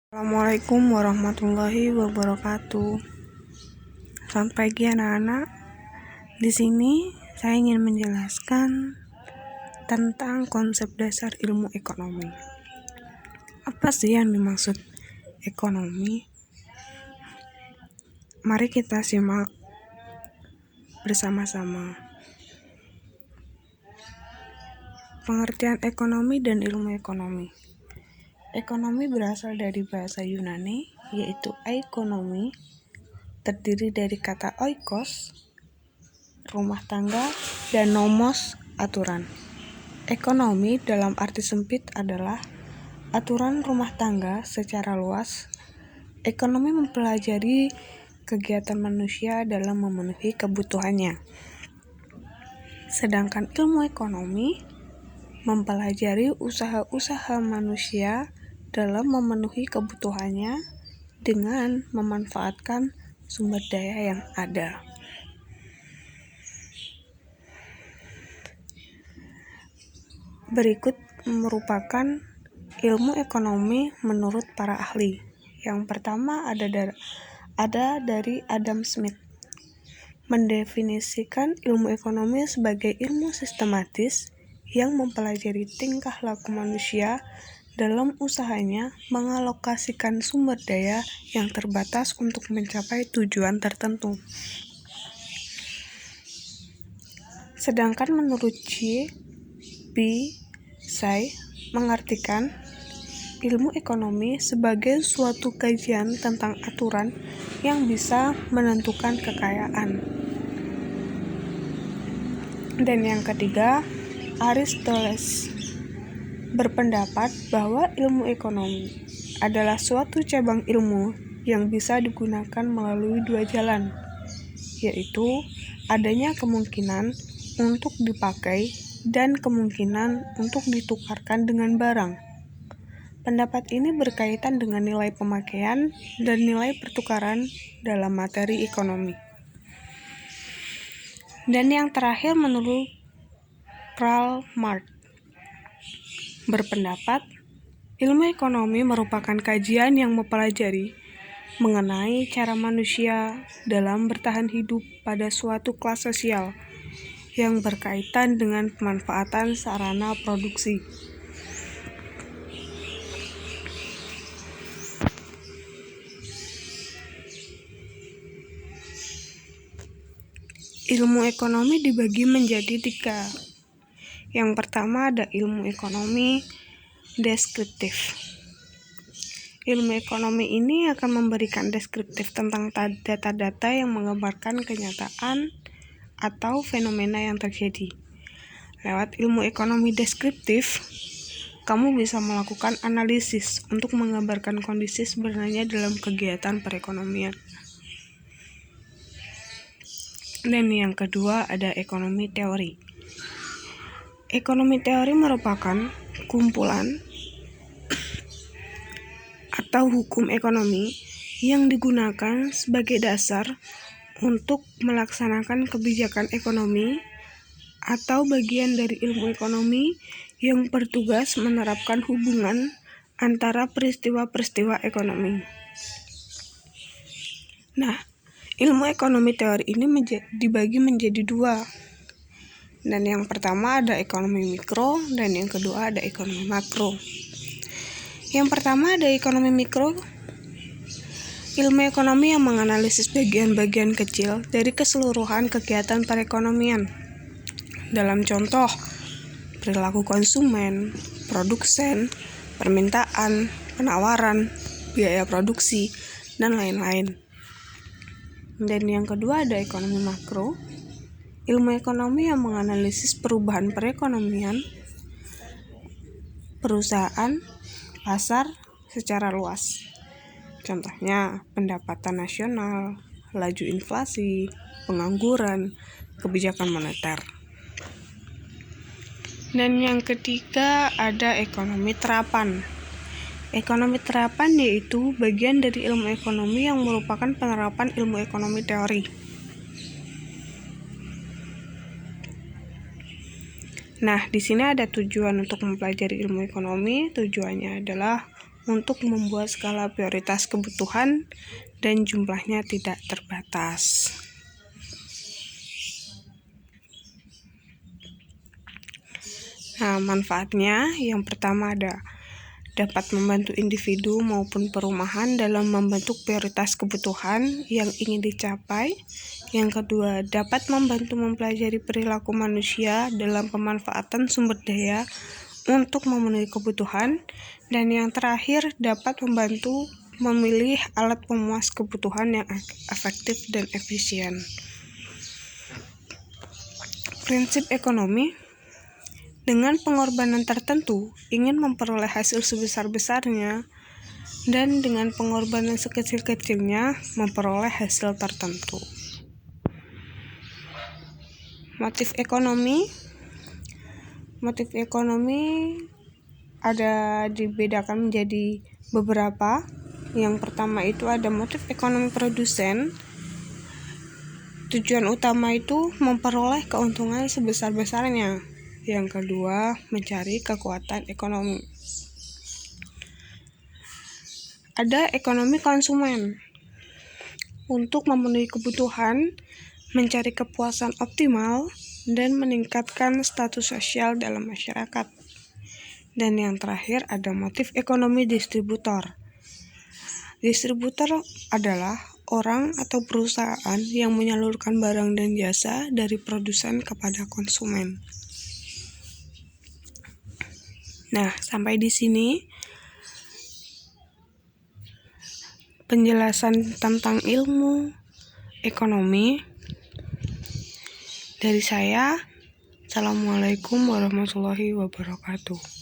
Assalamualaikum warahmatullahi wabarakatuh. Selamat pagi anak-anak. Di sini saya ingin menjelaskan tentang konsep dasar ilmu ekonomi. Apa sih yang dimaksud ekonomi? Mari kita simak bersama-sama. Pengertian ekonomi dan ilmu ekonomi. Ekonomi berasal dari bahasa Yunani, yaitu ekonomi, terdiri dari kata oikos, rumah tangga, dan nomos, aturan. Ekonomi dalam arti sempit adalah aturan rumah tangga secara luas. Ekonomi mempelajari kegiatan manusia dalam memenuhi kebutuhannya. Sedangkan ilmu ekonomi mempelajari usaha-usaha manusia dalam memenuhi kebutuhannya dengan memanfaatkan sumber daya yang ada. Berikut merupakan ilmu ekonomi menurut para ahli. Yang pertama ada dari Adam Smith, mendefinisikan ilmu ekonomi sebagai ilmu sistematis yang mempelajari tingkah laku manusia dalam usahanya mengalokasikan sumber daya yang terbatas untuk mencapai tujuan tertentu. Sedangkan menurut B. Say mengartikan ilmu ekonomi sebagai suatu kajian tentang aturan yang bisa menentukan kekayaan. Dan yang ketiga, Aristoteles berpendapat bahwa ilmu ekonomi adalah suatu cabang ilmu yang bisa digunakan melalui dua jalan, yaitu adanya kemungkinan untuk dipakai dan kemungkinan untuk ditukarkan dengan barang. Pendapat ini berkaitan dengan nilai pemakaian dan nilai pertukaran dalam materi ekonomi. Dan yang terakhir menurut Karl Marx berpendapat, ilmu ekonomi merupakan kajian yang mempelajari mengenai cara manusia dalam bertahan hidup pada suatu kelas sosial yang berkaitan dengan pemanfaatan sarana produksi. Ilmu ekonomi dibagi menjadi 3. Yang pertama ada ilmu ekonomi deskriptif. Ilmu ekonomi ini akan memberikan deskriptif tentang data-data yang menggambarkan kenyataan atau fenomena yang terjadi. Lewat ilmu ekonomi deskriptif, kamu bisa melakukan analisis untuk menggambarkan kondisi sebenarnya dalam kegiatan perekonomian. Dan yang kedua ada ekonomi teori. Ekonomi teori merupakan kumpulan atau hukum ekonomi yang digunakan sebagai dasar untuk melaksanakan kebijakan ekonomi atau bagian dari ilmu ekonomi yang bertugas menerapkan hubungan antara peristiwa-peristiwa ekonomi. Nah, ilmu ekonomi teori ini dibagi menjadi 2. Dan yang pertama ada ekonomi mikro dan yang kedua ada ekonomi makro. Yang pertama ada ekonomi mikro, ilmu ekonomi yang menganalisis bagian-bagian kecil dari keseluruhan kegiatan perekonomian. Dalam contoh, perilaku konsumen, produsen, permintaan, penawaran, biaya produksi, dan lain-lain. Dan yang kedua ada ekonomi makro, ilmu ekonomi yang menganalisis perubahan perekonomian, perusahaan, pasar secara luas. Contohnya, pendapatan nasional, laju inflasi, pengangguran, kebijakan moneter. Dan yang ketiga ada ekonomi terapan. Ekonomi terapan yaitu bagian dari ilmu ekonomi yang merupakan penerapan ilmu ekonomi teori. Nah, di sini ada tujuan untuk mempelajari ilmu ekonomi. Tujuannya adalah untuk membuat skala prioritas kebutuhan dan jumlahnya tidak terbatas. Nah, manfaatnya yang pertama dapat membantu individu maupun perumahan dalam membentuk prioritas kebutuhan yang ingin dicapai. Yang kedua, dapat membantu mempelajari perilaku manusia dalam pemanfaatan sumber daya untuk memenuhi kebutuhan. Dan yang terakhir, dapat membantu memilih alat pemuas kebutuhan yang efektif dan efisien. Prinsip ekonomi: dengan pengorbanan tertentu, ingin memperoleh hasil sebesar-besarnya, dan dengan pengorbanan sekecil-kecilnya, memperoleh hasil tertentu. Motif ekonomi ada dibedakan menjadi beberapa. Yang pertama itu ada motif ekonomi produsen. Tujuan utama itu memperoleh keuntungan sebesar-besarnya. Yang kedua, mencari kekuatan ekonomi. Ada ekonomi konsumen. Untuk memenuhi kebutuhan, mencari kepuasan optimal, dan meningkatkan status sosial dalam masyarakat. Dan yang terakhir ada motif ekonomi distributor. Distributor adalah orang atau perusahaan yang menyalurkan barang dan jasa dari produsen kepada konsumen. Nah, sampai di sini penjelasan tentang ilmu ekonomi dari saya. Assalamualaikum warahmatullahi wabarakatuh.